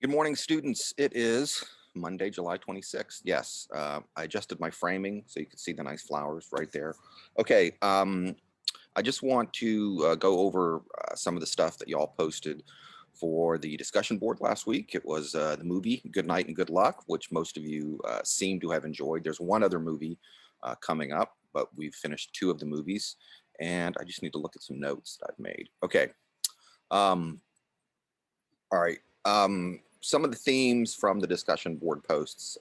Good morning, students. It is Monday, July 26th. Yes, I adjusted my framing so you can see the nice flowers right there. Okay, I just want to go over some of the stuff that y'all posted for the discussion board last week. It was the movie Good Night and Good Luck, which most of you seem to have enjoyed. There's one other movie coming up, but we've finished two of the movies, and I just need to look at some notes that I've made. Okay. Um, all right. Some of the themes from the discussion board posts,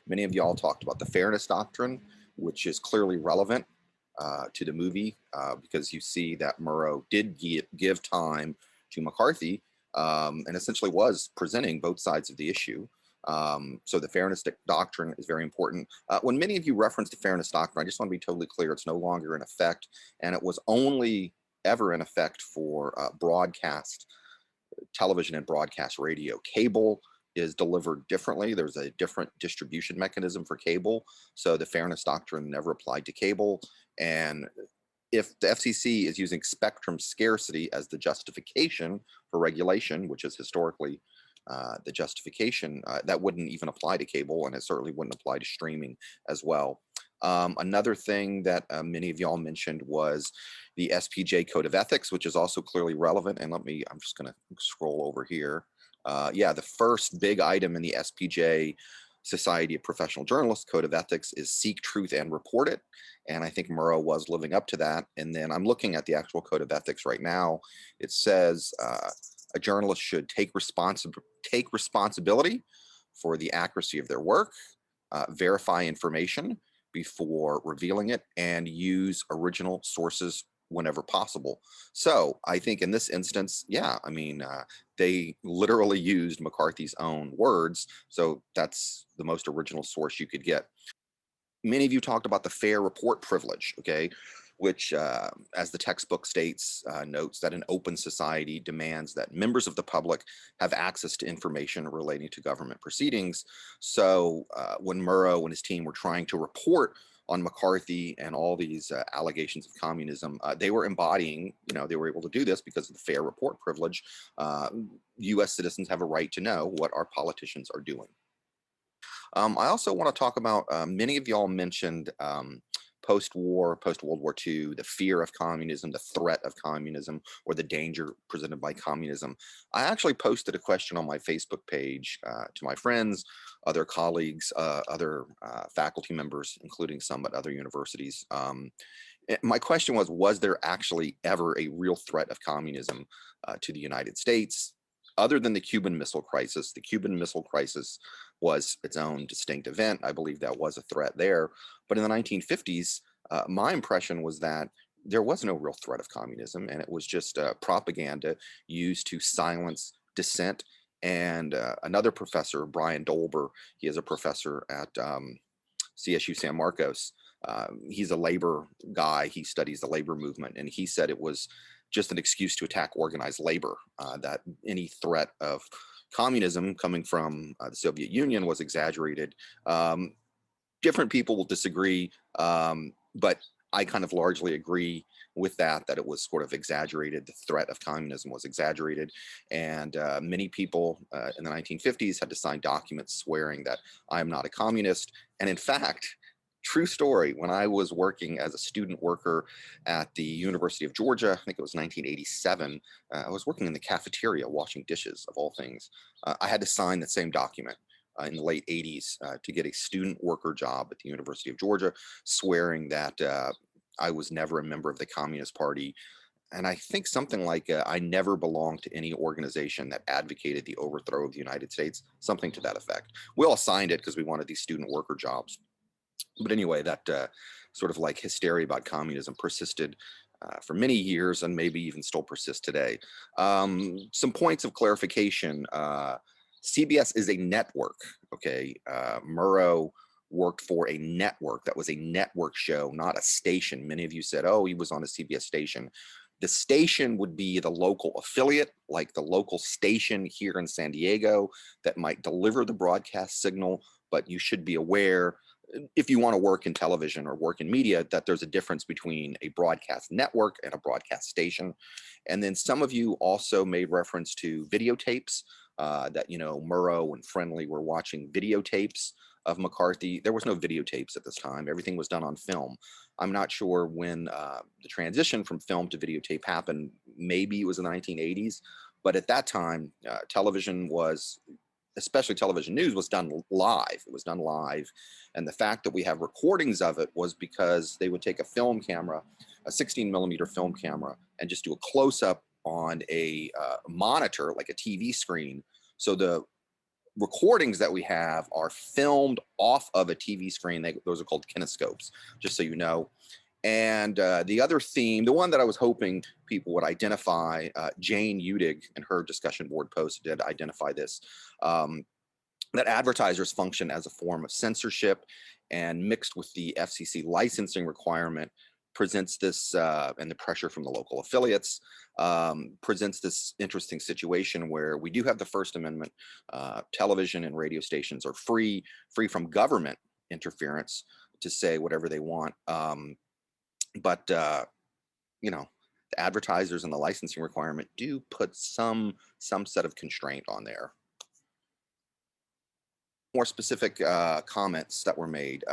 many of y'all talked about the fairness doctrine, which is clearly relevant to the movie because you see that Murrow did give time to McCarthy and essentially was presenting both sides of the issue. So the fairness doctrine is very important. When many of you reference the fairness doctrine, I just want to be totally clear, it's no longer in effect, and it was only ever in effect for broadcast television and broadcast radio. Cable is delivered differently. There's a different distribution mechanism for cable. So the fairness doctrine never applied to cable. And if the FCC is using spectrum scarcity as the justification for regulation, which is historically the justification, that wouldn't even apply to cable, and it certainly wouldn't apply to streaming as well. Another thing that many of y'all mentioned was the SPJ Code of Ethics, which is also clearly relevant. And I'm just going to scroll over here. Yeah, the first big item in the SPJ Society of Professional Journalists Code of Ethics is seek truth and report it. And I think Murrow was living up to that. And then I'm looking at the actual Code of Ethics right now. It says a journalist should take responsibility for the accuracy of their work, verify information before revealing it, and use original sources whenever possible. So I think in this instance, yeah, I mean, they literally used McCarthy's own words. So that's the most original source you could get. Many of you talked about the fair report privilege, okay, which, as the textbook states, notes that an open society demands that members of the public have access to information relating to government proceedings. So when Murrow and his team were trying to report on McCarthy and all these allegations of communism, they were embodying, they were able to do this because of the fair report privilege. U.S. citizens have a right to know what our politicians are doing. I also want to talk about many of y'all mentioned post-war, post-World War II, the fear of communism, the threat of communism, or the danger presented by communism. I actually posted a question on my Facebook page to my friends, other colleagues, other faculty members, including some at other universities. My question was there actually ever a real threat of communism to the United States? Other than the Cuban Missile Crisis, the Cuban Missile Crisis was its own distinct event. I believe that was a threat there. But in the 1950s, my impression was that there was no real threat of communism, and it was just propaganda used to silence dissent. And another professor, Brian Dolber, he is a professor at CSU San Marcos. He's a labor guy. He studies the labor movement, and he said it was just an excuse to attack organized labor, that any threat of communism coming from the Soviet Union was exaggerated. Different people will disagree, but I kind of largely agree with that it was sort of exaggerated. The threat of communism was exaggerated. And many people in the 1950s had to sign documents swearing that I am not a communist. And in fact, true story, when I was working as a student worker at the University of Georgia, I think it was 1987, I was working in the cafeteria washing dishes, of all things. I had to sign the same document in the late 80s to get a student worker job at the University of Georgia, swearing that I was never a member of the Communist Party. And I think something like I never belonged to any organization that advocated the overthrow of the United States, something to that effect. We all signed it because we wanted these student worker jobs. But anyway, that sort of like hysteria about communism persisted for many years and maybe even still persists today. Some points of clarification. CBS is a network, okay? Murrow worked for a network that was a network show, not a station. Many of you said, oh, he was on a CBS station. The station would be the local affiliate, like the local station here in San Diego that might deliver the broadcast signal, but you should be aware if you want to work in television or work in media, that there's a difference between a broadcast network and a broadcast station. And then some of you also made reference to videotapes. that, you know, Murrow and Friendly were watching videotapes of McCarthy. There was no videotapes at this time. Everything was done on film. I'm not sure when the transition from film to videotape happened. Maybe it was in the 1980s, but at that time, television was, especially television news, was done live. It was done live. And the fact that we have recordings of it was because they would take a film camera, a 16 millimeter film camera, and just do a close up on a monitor, like a TV screen. So the recordings that we have are filmed off of a TV screen. Those are called kinescopes, just so you know. And the other theme, the one that I was hoping people would identify, Jane Udig in her discussion board post did identify this, um, that advertisers function as a form of censorship, and mixed with the FCC licensing requirement presents this, and the pressure from the local affiliates, presents this interesting situation where we do have the First Amendment. Television and radio stations are free from government interference to say whatever they want. But you know, the advertisers and the licensing requirement do put some set of constraint on there. More specific comments that were made.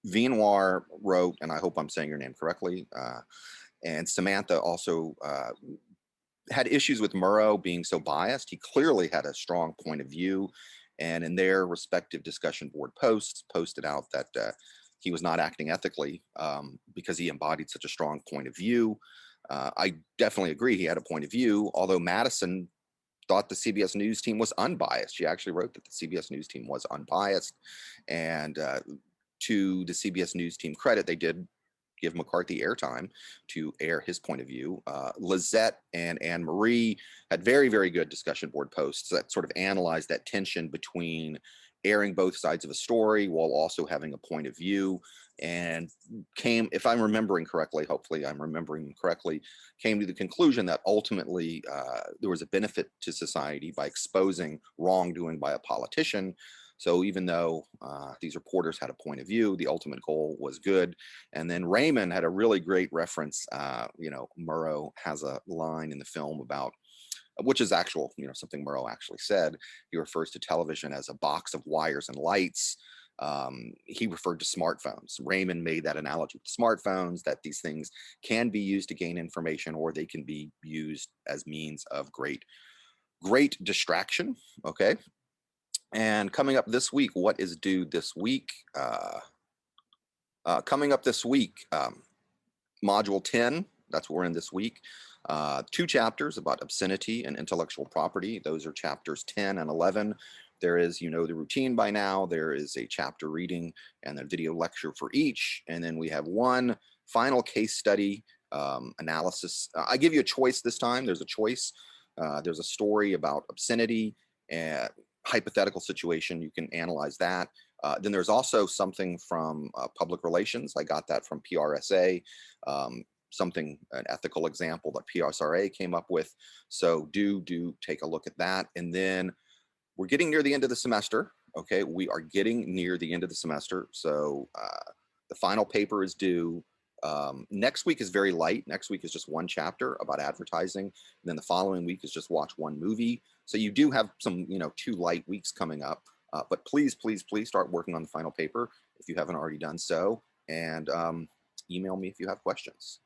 Viennoir wrote, and I hope I'm saying your name correctly, and Samantha also had issues with Murrow being so biased. He clearly had a strong point of view, and in their respective discussion board posts, posted out that he was not acting ethically because he embodied such a strong point of view. I definitely agree he had a point of view, although Madison thought the CBS News team was unbiased. She actually wrote that the CBS News team was unbiased. And to the CBS News team credit, they did give McCarthy airtime to air his point of view. Lizette and Anne Marie had very, very good discussion board posts that sort of analyzed that tension between airing both sides of a story while also having a point of view, and came, if I'm remembering correctly, hopefully I'm remembering correctly, came to the conclusion that ultimately there was a benefit to society by exposing wrongdoing by a politician. So even though these reporters had a point of view, the ultimate goal was good. And then Raymond had a really great reference. You know, Murrow has a line in the film about, which is actual, you know, something Murrow actually said. He refers to television as a box of wires and lights. He referred to smartphones. Raymond made that analogy with smartphones, that these things can be used to gain information, or they can be used as means of great distraction. Okay. And coming up this week, what is due this week? Coming up this week, Module 10, that's what we're in this week. 2 chapters about obscenity and intellectual property. Those are chapters 10 and 11. There is, you know, the routine by now. There is a chapter reading and a video lecture for each. And then we have one final case study analysis. I give you a choice this time. There's a choice. There's a story about obscenity and hypothetical situation. You can analyze that. Then there's also something from public relations. I got that from PRSA, something, an ethical example that PSRA came up with. So do take a look at that. And then we're getting near the end of the semester. Okay, we are getting near the end of the semester. So the final paper is due. Next week is very light. Next week is just one chapter about advertising. And then the following week is just watch one movie. So you do have some, you know, 2 light weeks coming up. But please start working on the final paper if you haven't already done so. And email me if you have questions.